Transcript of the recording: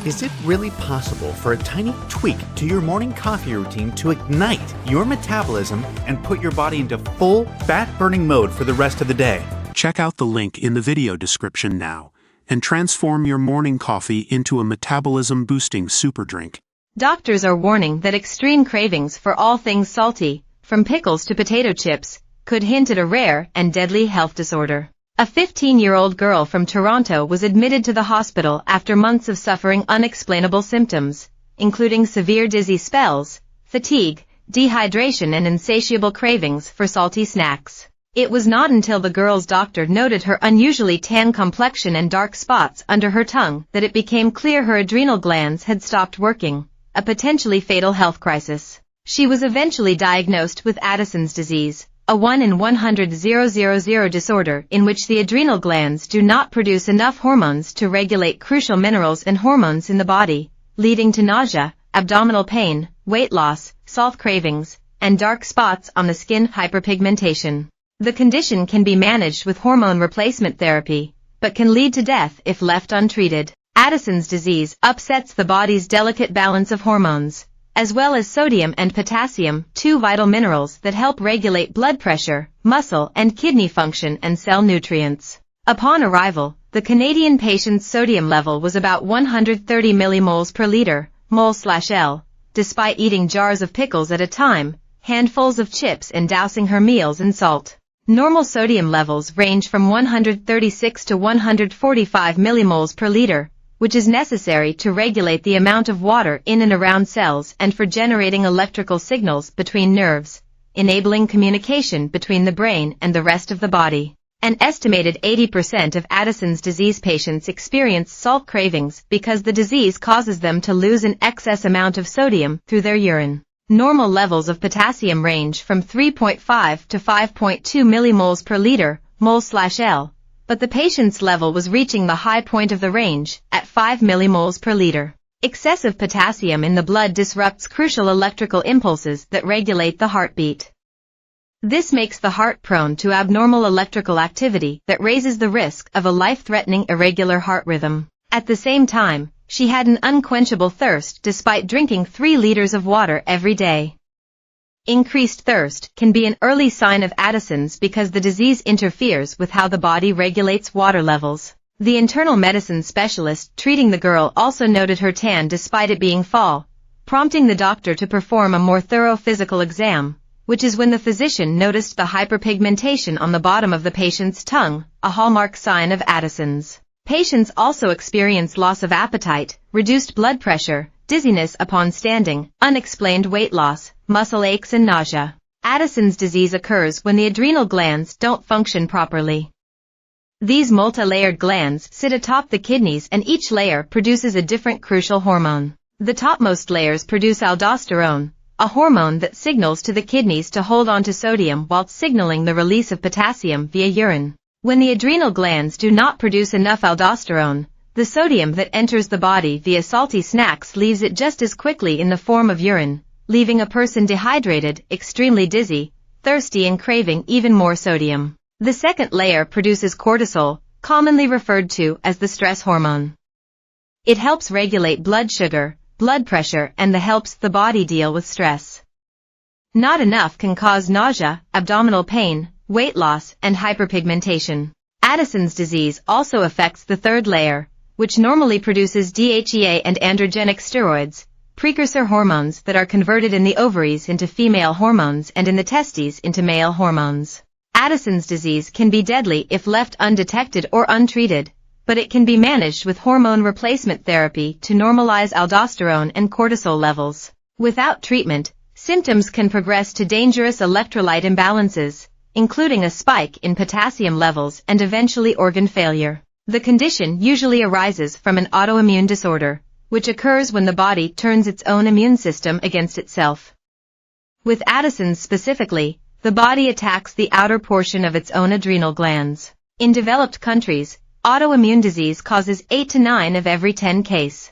Is it really possible for a tiny tweak to your morning coffee routine to ignite your metabolism and put your body into full fat-burning mode for the rest of the day? Check out the link in the video description now and transform your morning coffee into a metabolism-boosting super drink. Doctors are warning that extreme cravings for all things salty, from pickles to potato chips, could hint at a rare and deadly health disorder. A 15-year-old girl from Toronto was admitted to the hospital after months of suffering unexplainable symptoms, including severe dizzy spells, fatigue, dehydration and insatiable cravings for salty snacks. It was not until the girl's doctor noted her unusually tan complexion and dark spots under her tongue that it became clear her adrenal glands had stopped working, a potentially fatal health crisis. She was eventually diagnosed with Addison's disease, a 1 in 100,000 disorder in which the adrenal glands do not produce enough hormones to regulate crucial minerals and hormones in the body, leading to nausea, abdominal pain, weight loss, salt cravings, and dark spots on the skin. Hyperpigmentation. The condition can be managed with hormone replacement therapy, but can lead to death if left untreated. Addison's disease upsets the body's delicate balance of hormones, as well as sodium and potassium, two vital minerals that help regulate blood pressure, muscle and kidney function and cell nutrients. Upon arrival, the Canadian patient's sodium level was about 130 millimoles per liter, mol/L, despite eating jars of pickles at a time, handfuls of chips and dousing her meals in salt. Normal sodium levels range from 136 to 145 millimoles per liter, which is necessary to regulate the amount of water in and around cells and for generating electrical signals between nerves, enabling communication between the brain and the rest of the body. An estimated 80% of Addison's disease patients experience salt cravings because the disease causes them to lose an excess amount of sodium through their urine. Normal levels of potassium range from 3.5 to 5.2 millimoles per liter, mol/L, but the patient's level was reaching the high point of the range, at 5 millimoles per liter. Excessive potassium in the blood disrupts crucial electrical impulses that regulate the heartbeat. This makes the heart prone to abnormal electrical activity that raises the risk of a life-threatening irregular heart rhythm. At the same time, she had an unquenchable thirst despite drinking 3 liters of water every day. Increased thirst can be an early sign of Addison's because the disease interferes with how the body regulates water levels. The internal medicine specialist treating the girl also noted her tan despite it being fall, prompting the doctor to perform a more thorough physical exam, which is when the physician noticed the hyperpigmentation on the bottom of the patient's tongue, a hallmark sign of Addison's. Patients also experience loss of appetite, reduced blood pressure, dizziness upon standing, unexplained weight loss, muscle aches and nausea. Addison's disease occurs when the adrenal glands don't function properly. These multi-layered glands sit atop the kidneys and each layer produces a different crucial hormone. The topmost layers produce aldosterone, a hormone that signals to the kidneys to hold on to sodium while signaling the release of potassium via urine. When the adrenal glands do not produce enough aldosterone, the sodium that enters the body via salty snacks leaves it just as quickly in the form of urine, leaving a person dehydrated, extremely dizzy, thirsty and craving even more sodium. The second layer produces cortisol, commonly referred to as the stress hormone. It helps regulate blood sugar, blood pressure and helps the body deal with stress. Not enough can cause nausea, abdominal pain, weight loss, and hyperpigmentation. Addison's disease also affects the third layer, which normally produces DHEA and androgenic steroids, precursor hormones that are converted in the ovaries into female hormones and in the testes into male hormones. Addison's disease can be deadly if left undetected or untreated, but it can be managed with hormone replacement therapy to normalize aldosterone and cortisol levels. Without treatment, symptoms can progress to dangerous electrolyte imbalances, including a spike in potassium levels and eventually organ failure. The condition usually arises from an autoimmune disorder, which occurs when the body turns its own immune system against itself. With Addison's specifically, the body attacks the outer portion of its own adrenal glands. In developed countries, autoimmune disease causes 8 to 9 of every 10 cases.